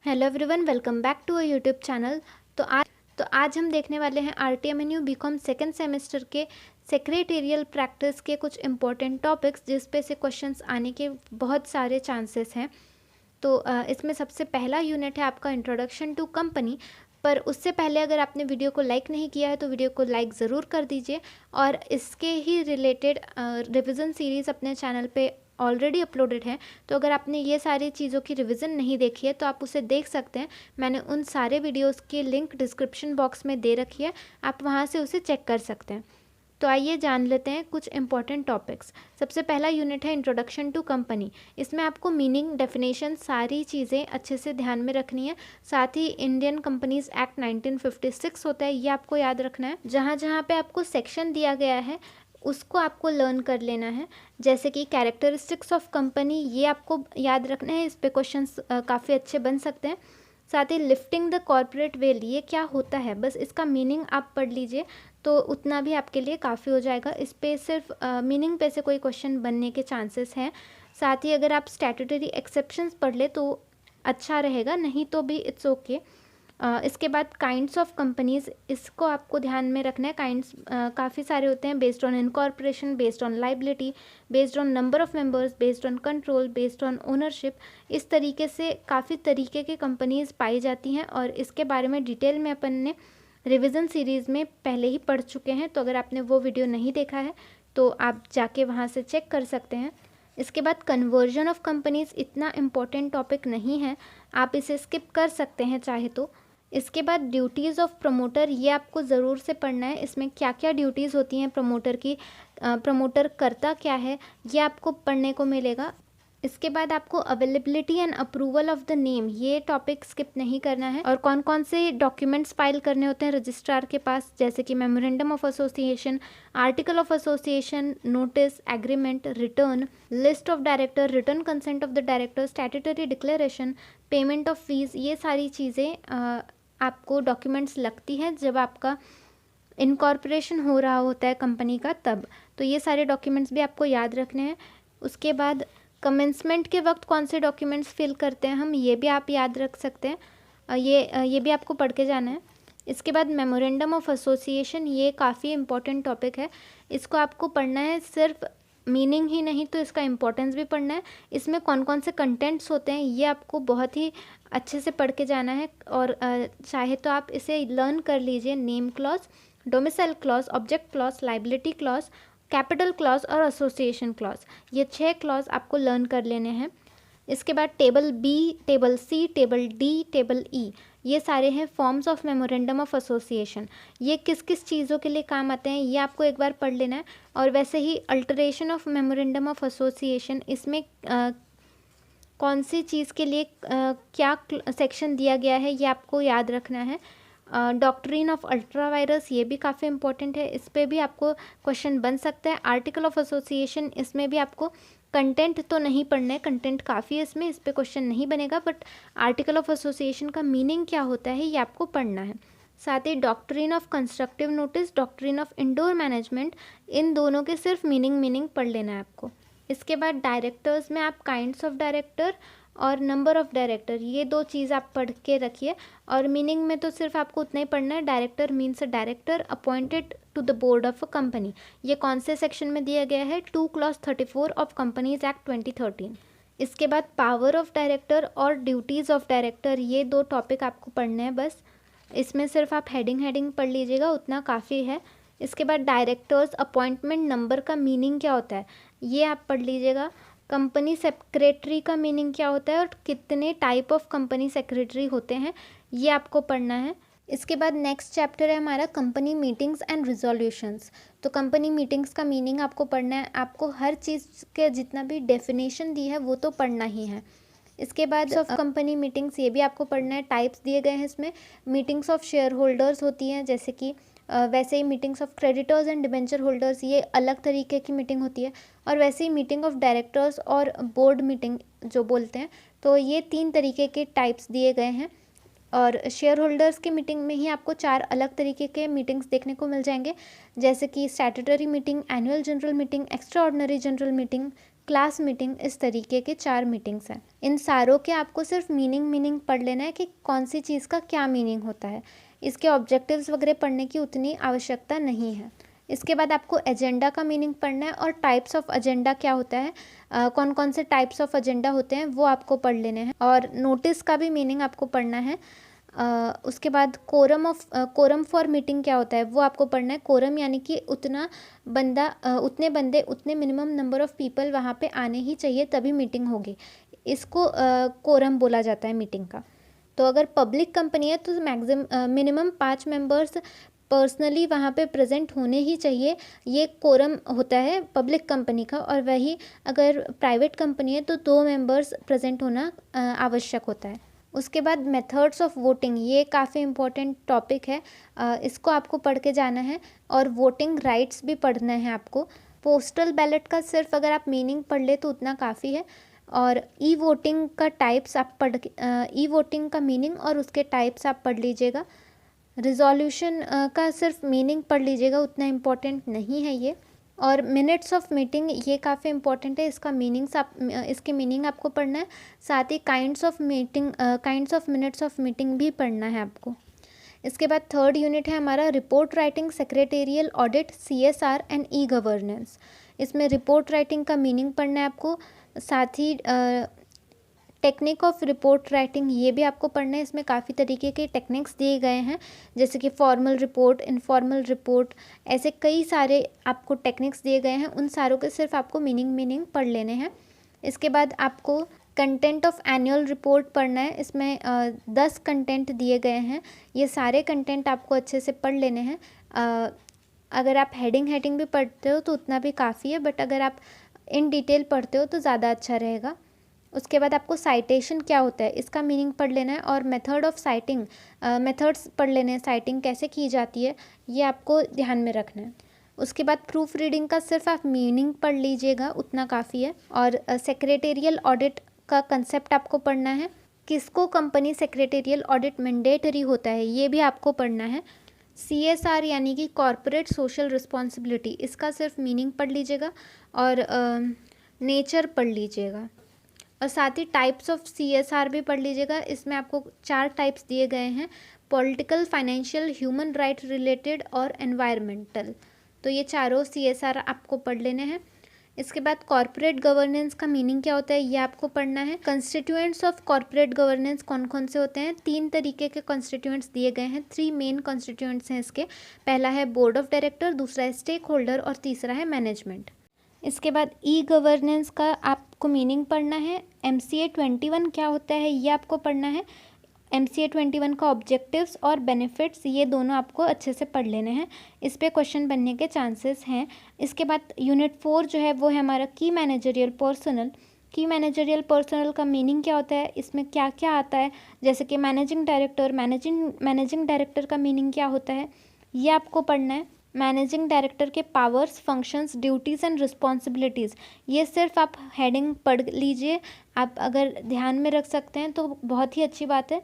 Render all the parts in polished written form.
Hello everyone, welcome back to a YouTube channel. तो आज हम देखने वाले हैं RTMNU बीकॉम सेकेंड सेमेस्टर के सेक्रेटेरियल प्रैक्टिस के कुछ इंपॉर्टेंट टॉपिक्स जिस पे से क्वेश्चंस आने के बहुत सारे चांसेस हैं। तो इसमें सबसे पहला यूनिट है आपका इंट्रोडक्शन टू कंपनी। पर उससे पहले अगर आपने वीडियो को लाइक नहीं किया है तो वीडियो को लाइक ज़रूर कर दीजिए, और इसके ही रिलेटेड रिवीजन सीरीज़ अपने चैनल पे ऑलरेडी अपलोडेड है। तो अगर आपने ये सारी चीज़ों की रिवीजन नहीं देखी है तो आप उसे देख सकते हैं। मैंने उन सारे वीडियोस की लिंक डिस्क्रिप्शन बॉक्स में दे रखी है, आप वहाँ से उसे चेक कर सकते हैं। तो आइए जान लेते हैं कुछ इंपॉर्टेंट टॉपिक्स। सबसे पहला यूनिट है इंट्रोडक्शन टू कंपनी। इसमें आपको मीनिंग, डेफिनेशन, सारी चीज़ें अच्छे से ध्यान में रखनी है। साथ ही इंडियन कंपनीज एक्ट 1956 होता है, ये आपको याद रखना है। जहाँ जहाँ पे आपको सेक्शन दिया गया है उसको आपको लर्न कर लेना है। जैसे कि कैरेक्टरिस्टिक्स ऑफ कंपनी, ये आपको याद रखना है, इस पे क्वेश्चंस काफ़ी अच्छे बन सकते हैं। साथ ही लिफ्टिंग द कॉर्पोरेट वेल, ये क्या होता है, बस इसका मीनिंग आप पढ़ लीजिए तो उतना भी आपके लिए काफ़ी हो जाएगा। इस पे सिर्फ मीनिंग पे से कोई क्वेश्चन बनने के चांसेस हैं। साथ ही अगर आप स्टैट्यूटरी एक्सेप्शंस पढ़ ले तो अच्छा रहेगा, नहीं तो भी इट्स ओके। इसके बाद काइंड्स ऑफ कंपनीज़, इसको आपको ध्यान में रखना है। काइंड्स काफ़ी सारे होते हैं, based on incorporation, based on liability, based on number of members, based on control, based on ownership. इस तरीके से काफ़ी तरीके की कंपनीज़ पाई जाती हैं, और इसके बारे में डिटेल में अपन ने रिवीजन सीरीज़ में पहले ही पढ़ चुके हैं। तो अगर आपने वो वीडियो नहीं देखा है तो आप जाके वहाँ से चेक कर सकते हैं। इसके बाद कन्वर्जन ऑफ कंपनीज़ इतना इम्पोर्टेंट टॉपिक नहीं है, आप इसे स्किप कर सकते हैं चाहे तो। इसके बाद ड्यूटीज़ ऑफ प्रमोटर, ये आपको ज़रूर से पढ़ना है। इसमें क्या क्या ड्यूटीज़ होती हैं प्रमोटर की, प्रमोटर करता क्या है, ये आपको पढ़ने को मिलेगा। इसके बाद आपको availability and approval of the name, ये टॉपिक स्किप नहीं करना है। और कौन कौन से डॉक्यूमेंट्स फाइल करने होते हैं रजिस्ट्रार के पास, जैसे कि memorandum of association, article of association, notice, agreement, return, list of director, return consent of the director, statutory declaration, payment of fees, ये सारी चीज़ें आपको डॉक्यूमेंट्स लगती हैं जब आपका इनकॉर्पोरेशन हो रहा होता है कंपनी का तब। तो ये सारे डॉक्यूमेंट्स भी आपको याद रखने हैं। उसके बाद कमेंसमेंट के वक्त कौन से डॉक्यूमेंट्स फिल करते हैं हम, ये भी आप याद रख सकते हैं। ये भी आपको पढ़ के जाना है। इसके बाद मेमोरेंडम ऑफ एसोसिएशन, ये काफ़ी इंपॉर्टेंट टॉपिक है, इसको आपको पढ़ना है। सिर्फ मीनिंग ही नहीं तो इसका इम्पोर्टेंस भी पढ़ना है। इसमें कौन कौन से कंटेंट्स होते हैं ये आपको बहुत ही अच्छे से पढ़ के जाना है। और चाहे तो आप इसे लर्न कर लीजिए। Name clause, domicile clause, object clause, liability clause, capital clause और एसोसिएशन क्लॉज, ये 6 क्लॉज आपको लर्न कर लेने हैं। इसके बाद टेबल बी, टेबल सी, टेबल डी, टेबल ई, ये सारे हैं forms of memorandum of association. ये किस किस चीज़ों के लिए काम आते हैं ये आपको एक बार पढ़ लेना है। और वैसे ही alteration of memorandum of association, इसमें कौन सी चीज़ के लिए क्या सेक्शन दिया गया है ये आपको याद रखना है। डॉक्ट्रिन ऑफ अल्ट्रा वायरस, ये भी काफ़ी इंपॉर्टेंट है, इस पर भी आपको क्वेश्चन बन सकता है। आर्टिकल ऑफ एसोसिएशन, इसमें भी आपको कंटेंट तो नहीं पढ़ना है, कंटेंट काफ़ी है इसमें, इस पर क्वेश्चन नहीं बनेगा, बट आर्टिकल ऑफ एसोसिएशन का मीनिंग क्या होता है ये आपको पढ़ना है। साथ ही doctrine of constructive notice, doctrine of indoor management, इन दोनों के सिर्फ मीनिंग पढ़ लेना है आपको। इसके बाद डायरेक्टर्स में आप काइंड्स ऑफ डायरेक्टर और नंबर ऑफ डायरेक्टर, ये 2 चीज़ आप पढ़ के रखिए। और मीनिंग में तो सिर्फ आपको उतना ही पढ़ना है। Director means a director appointed to the board of a company, ये कौन से सेक्शन में दिया गया है, 2 क्लॉज 34 ऑफ कंपनीज एक्ट 2013। इसके बाद पावर ऑफ डायरेक्टर और ड्यूटीज़ ऑफ डायरेक्टर, ये 2 टॉपिक आपको पढ़ने हैं बस। इसमें सिर्फ आप हेडिंग पढ़ लीजिएगा, उतना काफ़ी है। इसके बाद डायरेक्टर्स अपॉइंटमेंट नंबर का मीनिंग क्या होता है ये आप पढ़ लीजिएगा। कंपनी सेक्रेटरी का मीनिंग क्या होता है और कितने टाइप ऑफ कंपनी सेक्रेटरी होते हैं ये आपको पढ़ना है। इसके बाद नेक्स्ट चैप्टर है हमारा कंपनी मीटिंग्स एंड रिजोल्यूशंस। तो कंपनी मीटिंग्स का मीनिंग आपको पढ़ना है, आपको हर चीज़ के जितना भी डेफिनेशन दी है वो तो पढ़ना ही है। इसके बाद ऑफ कंपनी मीटिंग्स, ये भी आपको पढ़ना है, टाइप्स दिए गए हैं इसमें। मीटिंग्स ऑफ शेयर होल्डर्स होती हैं, जैसे कि वैसे ही meetings of creditors and debenture holders, ये अलग तरीके की मीटिंग होती है। और वैसे ही मीटिंग ऑफ डायरेक्टर्स और बोर्ड मीटिंग जो बोलते हैं, तो ये 3 तरीके के टाइप्स दिए गए हैं। और शेयर होल्डर्स की मीटिंग में ही आपको 4 अलग तरीके के मीटिंग्स देखने को मिल जाएंगे, जैसे कि statutory meeting, annual general meeting, extra ordinary general meeting, class meeting, इस तरीके के 4 मीटिंग्स हैं। इन सारों के आपको सिर्फ मीनिंग पढ़ लेना है कि कौन सी चीज़ का क्या मीनिंग होता है। इसके ऑब्जेक्टिव्स वगैरह पढ़ने की उतनी आवश्यकता नहीं है। इसके बाद आपको एजेंडा का मीनिंग पढ़ना है और टाइप्स ऑफ एजेंडा क्या होता है, कौन कौन से टाइप्स ऑफ एजेंडा होते हैं वो आपको पढ़ लेने हैं। और नोटिस का भी मीनिंग आपको पढ़ना है। उसके बाद कोरम फॉर मीटिंग क्या होता है वो आपको पढ़ना है। कोरम यानी कि उतने बंदे उतने मिनिमम नंबर ऑफ़ पीपल वहाँ पे आने ही चाहिए तभी मीटिंग होगी। इसको कोरम बोला जाता है मीटिंग का। तो अगर पब्लिक कंपनी है तो मिनिमम 5 मेंबर्स पर्सनली वहाँ पे प्रेजेंट होने ही चाहिए, ये कोरम होता है पब्लिक कंपनी का। और वही अगर प्राइवेट कंपनी है तो 2 मेंबर्स प्रेजेंट होना आवश्यक होता है। उसके बाद मेथड्स ऑफ वोटिंग, ये काफ़ी इम्पोर्टेंट टॉपिक है, इसको आपको पढ़ के जाना है। और वोटिंग राइट्स भी पढ़ना है आपको। पोस्टल बैलेट का सिर्फ अगर आप मीनिंग पढ़ ले तो उतना काफ़ी है। और ई वोटिंग का टाइप्स आप ई वोटिंग का मीनिंग और उसके टाइप्स आप पढ़ लीजिएगा। रिजोल्यूशन का सिर्फ मीनिंग पढ़ लीजिएगा, उतना इम्पोर्टेंट नहीं है ये। और मिनट्स ऑफ मीटिंग, ये काफ़ी इंपॉर्टेंट है, इसके मीनिंग आपको पढ़ना है। साथ ही kinds of minutes of meeting भी पढ़ना है आपको। इसके बाद 3rd यूनिट है हमारा report writing, secretarial audit, CSR and e governance. इसमें रिपोर्ट राइटिंग का मीनिंग पढ़ना है आपको। साथ ही टेक्निक ऑफ रिपोर्ट राइटिंग, ये भी आपको पढ़ना है। इसमें काफ़ी तरीके के टेक्निक्स दिए गए हैं, जैसे कि फॉर्मल रिपोर्ट, इनफॉर्मल रिपोर्ट, ऐसे कई सारे आपको टेक्निक्स दिए गए हैं। उन सारों के सिर्फ आपको मीनिंग पढ़ लेने हैं। इसके बाद आपको कंटेंट ऑफ एनुअल रिपोर्ट पढ़ना है। इसमें 10 कंटेंट दिए गए हैं, ये सारे कंटेंट आपको अच्छे से पढ़ लेने हैं। अगर आप हेडिंग भी पढ़ते हो तो उतना भी काफ़ी है, बट अगर आप इन डिटेल पढ़ते हो तो ज़्यादा अच्छा रहेगा। उसके बाद आपको साइटेशन क्या होता है इसका मीनिंग पढ़ लेना है। और मेथड ऑफ साइटिंग, मेथड्स पढ़ लेने हैं, साइटिंग कैसे की जाती है ये आपको ध्यान में रखना है। उसके बाद प्रूफ रीडिंग का सिर्फ आप मीनिंग पढ़ लीजिएगा, उतना काफ़ी है। और सेक्रेटेरियल ऑडिट का कंसेप्ट आपको पढ़ना है। किसको कंपनी सेक्रेटेरियल ऑडिट मैंडेटरी होता है ये भी आपको पढ़ना है। CSR यानी कि कॉरपोरेट सोशल रिस्पॉन्सिबिलिटी, इसका सिर्फ मीनिंग पढ़ लीजिएगा और नेचर पढ़ लीजिएगा। और साथ ही टाइप्स ऑफ CSR भी पढ़ लीजिएगा। इसमें आपको 4 टाइप्स दिए गए हैं, political, financial, human right related और एनवायरमेंटल। तो ये चारों CSR आपको पढ़ लेने हैं। इसके बाद कॉर्पोरेट गवर्नेंस का मीनिंग क्या होता है ये आपको पढ़ना है। कंस्टिट्यूएंट्स ऑफ कॉर्पोरेट गवर्नेंस कौन कौन से होते हैं, 3 तरीके के कॉन्स्टिट्यूएंट्स दिए गए हैं। 3 मेन कॉन्स्टिट्यूएंट्स हैं इसके। पहला है बोर्ड ऑफ डायरेक्टर, दूसरा है स्टेक होल्डर और तीसरा है मैनेजमेंट। इसके बाद ई गवर्नेंस का आपको मीनिंग पढ़ना है। MCA 21 क्या होता है ये आपको पढ़ना है। MCA 21 का ऑब्जेक्टिव्स और बेनिफिट्स, ये दोनों आपको अच्छे से पढ़ लेने हैं, इस पे क्वेश्चन बनने के चांसेस हैं। इसके बाद यूनिट 4 जो है वो है हमारा की मैनेजरियल पर्सनल। की मैनेजरियल पर्सनल का मीनिंग क्या होता है, इसमें क्या क्या आता है, जैसे कि मैनेजिंग डायरेक्टर, मैनेजिंग डायरेक्टर का मीनिंग क्या होता है ये आपको पढ़ना है। मैनेजिंग डायरेक्टर के powers, functions, duties and responsibilities, ये सिर्फ आप हेडिंग पढ़ लीजिए। आप अगर ध्यान में रख सकते हैं तो बहुत ही अच्छी बात है,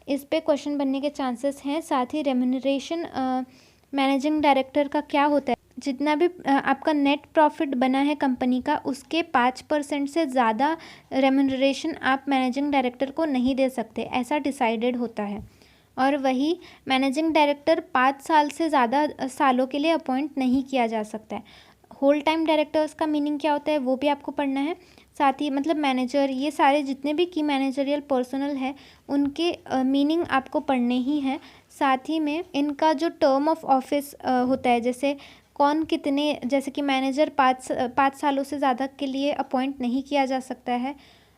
इस पे क्वेश्चन बनने के चांसेस हैं। साथ ही रेम्यूनरेशन मैनेजिंग डायरेक्टर का क्या होता है, जितना भी आपका नेट प्रॉफिट बना है कंपनी का उसके 5% से ज़्यादा रेम्यूनरेशन आप मैनेजिंग डायरेक्टर को नहीं दे सकते, ऐसा डिसाइडेड होता है। और वही मैनेजिंग डायरेक्टर 5 साल से ज़्यादा सालों के लिए अपॉइंट नहीं किया जा सकता है। होल टाइम डायरेक्टर्स का मीनिंग क्या होता है वो भी आपको पढ़ना है। साथ ही मतलब मैनेजर, ये सारे जितने भी की मैनेजरियल पर्सनल है उनके मीनिंग आपको पढ़ने ही हैं। साथ ही में इनका जो टर्म ऑफ ऑफिस होता है, जैसे कौन कितने, जैसे कि मैनेजर 5 सालों से ज़्यादा के लिए अपॉइंट नहीं किया जा सकता है,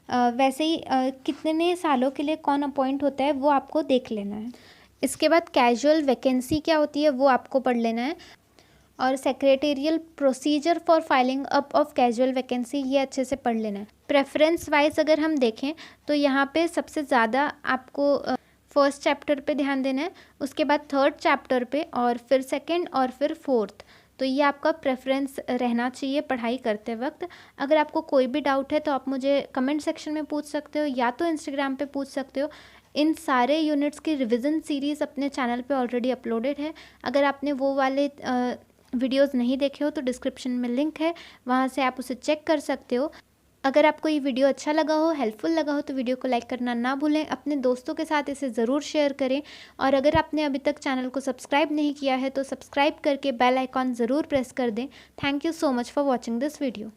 वैसे ही कितने सालों के लिए कौन अपॉइंट होता है वो आपको देख लेना है। इसके बाद कैजुअल वैकेंसी क्या होती है वो आपको पढ़ लेना है। और secretarial procedure for filing up of casual vacancy, ये अच्छे से पढ़ लेना है। प्रेफरेंस वाइज अगर हम देखें तो यहाँ पे सबसे ज़्यादा आपको फर्स्ट चैप्टर पे ध्यान देना है, उसके बाद 3rd चैप्टर पे, और फिर 2nd और फिर 4th। तो ये आपका प्रेफरेंस रहना चाहिए पढ़ाई करते वक्त। अगर आपको कोई भी डाउट है तो आप मुझे कमेंट सेक्शन में पूछ सकते हो या तो इंस्टाग्राम पे पूछ सकते हो। इन सारे यूनिट्स की रिवीजन सीरीज़ अपने चैनल पे ऑलरेडी अपलोडेड है, अगर आपने वो वाले वीडियोज़ नहीं देखे हो तो डिस्क्रिप्शन में लिंक है, वहाँ से आप उसे चेक कर सकते हो। अगर आपको ये वीडियो अच्छा लगा हो, हेल्पफुल लगा हो तो वीडियो को लाइक करना ना भूलें, अपने दोस्तों के साथ इसे ज़रूर शेयर करें। और अगर आपने अभी तक चैनल को सब्सक्राइब नहीं किया है तो सब्सक्राइब करके बेल आइकॉन ज़रूर प्रेस कर दें। Thank you so much for watching this video.